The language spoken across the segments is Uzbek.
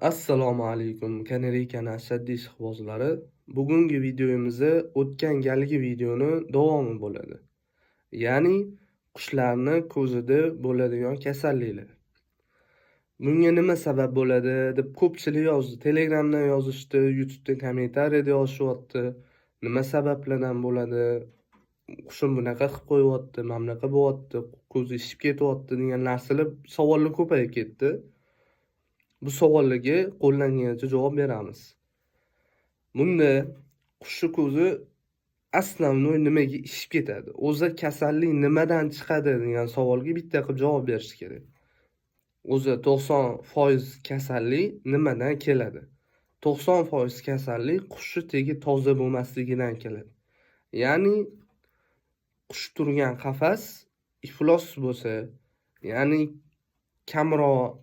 Assalomu alaykum, Kanareykan ashaddiy ishqibozlari. Bugungi videomizda o'tgan galgi videoni davomi bo'ladi. Ya'ni qushlarni ko'zida bo'ladigan kasalliklar. Bunga nima sabab bo'ladi deb ko'pchilik yozdi. Telegramdan yozishdi, YouTube'da kommentariyada yozishyapti. Nima sabablardan bo'ladi? Qushim bunaqa qilib qo'yyapti, mana bunaqa bo'lyapti, ko'zi ishib ketyapti degan narsalar savollar ko'payib ketdi. Bu savollarga qo'llangancha javob beramiz. Bunda qushni ko'zi основной nimaga ishib ketadi? O'zi kasallik nimadan chiqadi degan savolga bitta qilib javob berish kerak. O'zi 90% kasallik nimadan keladi? 90% kasallik qushni tegi toza bo'lmasligidan keladi. Ya'ni qush turgan qafas iflos bo'lsa, ya'ni kamroq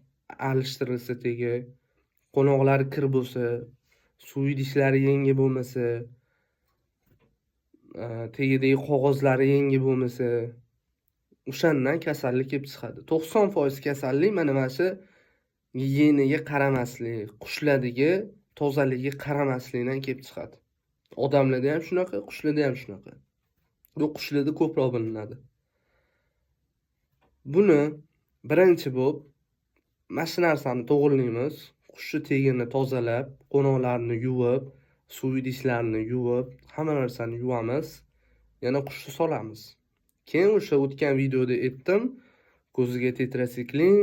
alishtirilsa tegi, qo'noqlari kir bo'lsa, suv idishlari yangi bo'lmasa, tegidagi qog'ozlari yangi bo'lmasa, o'shandan kasallik kelib chiqadi. 90% kasallik mana shu gigiyenaga qaramaslik, qushlardagi tozaligiga qaramaslikdan kelib chiqadi. Odamlarda ham shunaqa, qushlarda ham shunaqa. Bu qushlarda ko'proq bilinadi. Buni birinchi bo'lib mana shu narsani to'g'rilaymiz. Qushni tegini tozalab, qo'noqlarini yuvib, suv idishlarini yuvib, hamma narsani yuvamiz. Yana qushni solamiz. Keyin o'sha o'tgan videoda aytdim, ko'ziga tetrasiklin,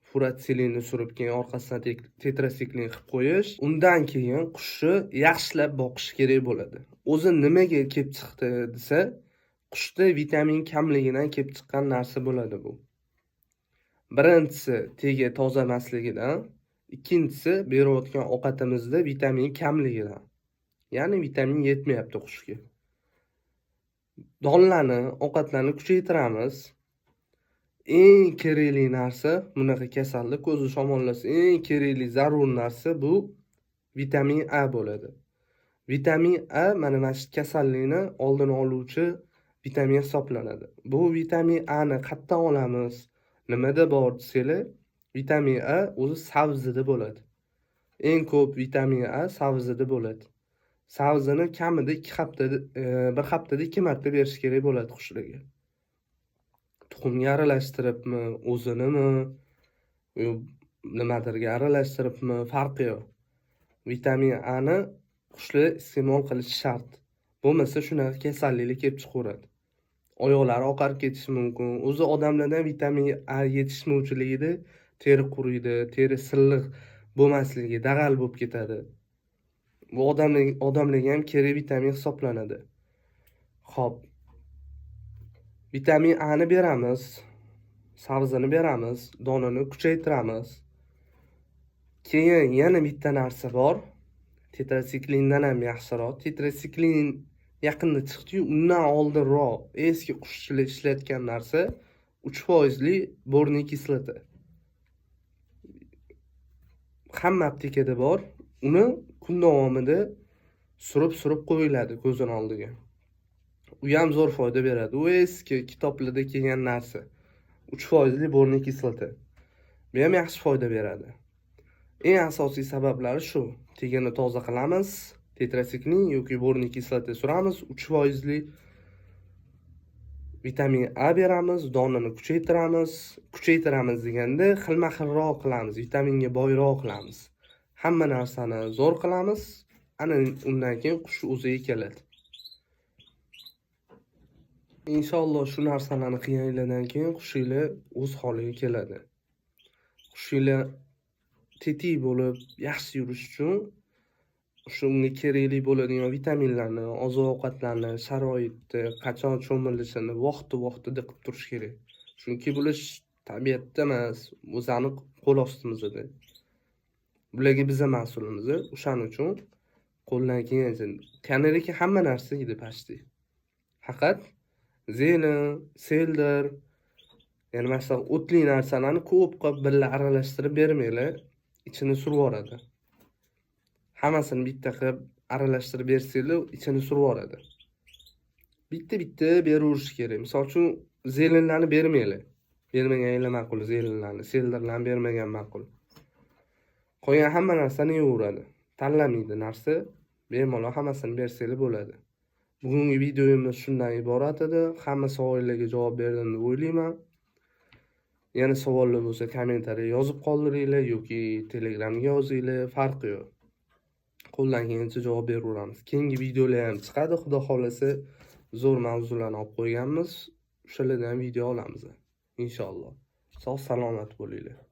furatsilini surib, keyin orqasidan tetrasiklin qilib qo'yish. Undan keyin qushni yaxshilab boqish kerak bo'ladi. O'zi nimaga kelib chiqdi desa, qushda vitamin kamligidan kelib chiqqan narsa bo'ladi bu. Birinchisi tegi toza emasligidan, ikkinchisi berayotgan ovqatimizda vitamin kamligidan. Ya'ni vitamin yetmayapti qushga. Donlarni, ovqatlarni kuchaytiramiz. Eng kerakli narsa bunaqa kasallik ko'zni shamollasa, eng kerakli zarur narsa bu vitamin A bo'ladi. Vitamin A mana shu kasallikni oldini oluvchi vitamin hisoblanadi. Bu vitamin A ni qayerdan olamiz? Nimada bor desanglar, vitamin A o'zi sabzida bo'ladi. Eng ko'p vitamin A sabzida bo'ladi. Sabzini kamida 2 haftada, bir haftada 2 marta berish kerak bo'ladi qushlarga. Tuxumga aralashtiribmi, o'zinimi, nimadirga aralashtiribmi, farqi yo'q. Vitamin A ni qushlar iste'mol qilish shart. Bo'lmasa shunaqa kasalliklar kelib chiqaveradi. Oyoqlari oqarib ketishi mumkin. O'zi odamlardan vitamin A yetishmovchiligida teri quriydi, teri silliq bo'lmasligi, dag'al bo'lib ketadi. Bu odamlarga ham kerak vitamin hisoblanadi. Xo'p. Vitamin A ni beramiz, sabzini beramiz, donini kuchaytiramiz. Keyin yana bitta narsa bor. Tetrasiklindan ham yaxshiroq. Tetrasiklin yaqinda chiqdi-yu, undan oldinroq eski qushchilar ishlatgan narsa 3% li borniy kislota. Hamma aptekada bor. Uni kun davomida surib qo'yiladi ko'zning oldiga. U ham zo'r foyda beradi. U eski kitoblarda kelgan narsa. 3% li borniy kislota. Bu ham yaxshi foyda beradi. Eng asosiy sabablari shu. Tegini toza qilamiz, tetrasiklin yoki borniy kislota suramiz, 3% li vitamin A beramiz, donini kuchaytiramiz. Kuchaytiramiz deganda xilma-xilroq qilamiz, vitaminga boyroq qilamiz. Hamma narsani zo'r qilamiz. Ana undan keyin qush o'ziga keladi. Inshaalloh shu narsalarni qilganlardan keyin qushinglar o'z holiga keladi. Qushinglar tetik bo'lib, yaxshi yurish uchun shunga kerakli bo'ladigan vitaminlarni, oziq-ovqatlarni, sharoitni, qachon cho'milishini vaqti-vaqtida qilib turish kerak. Chunki bular tabiatda emas, o'zani qo'l ostimizda. Bularga biz mas'ulmiz. O'shaning uchun qo'ldan kelgancha Kanariyga hamma narsa yedi pashti. Faqat zelin, seldir, ya'ni masalan o'tli narsalarni ko'p qilib birga aralashtirib bermanglar, ichini surib yoradi. Hammasini bitta qilib aralashtirib bersanglar, ichini surib yoradi. Bitta beraverish kerak. Misol uchun zelinlarni bermanglar. Bermaganinglar ma'qul zelinlarni, seldirlarni bermagan ma'qul. Qolgan hamma narsani yeyveradi. Tanlamaydi narsa, bemalol hammasini bersanglar bo'ladi. Bugungi videomiz shundan iborat edi. Hamma savollarga javob berdim deb o'ylayman. Yana savollar bo'lsa kommentariy yozib qoldiringlar yoki Telegramga yozinglar, farqi yo'q. Qo'ldan kelgancha javob beraveramiz. Keyingi videolar ham chiqadi, xudo xolasa zo'r mavzularni olib qo'yganmiz. O'shalardan video olamiz inshaalloh. Sog' salomat bo'linglar.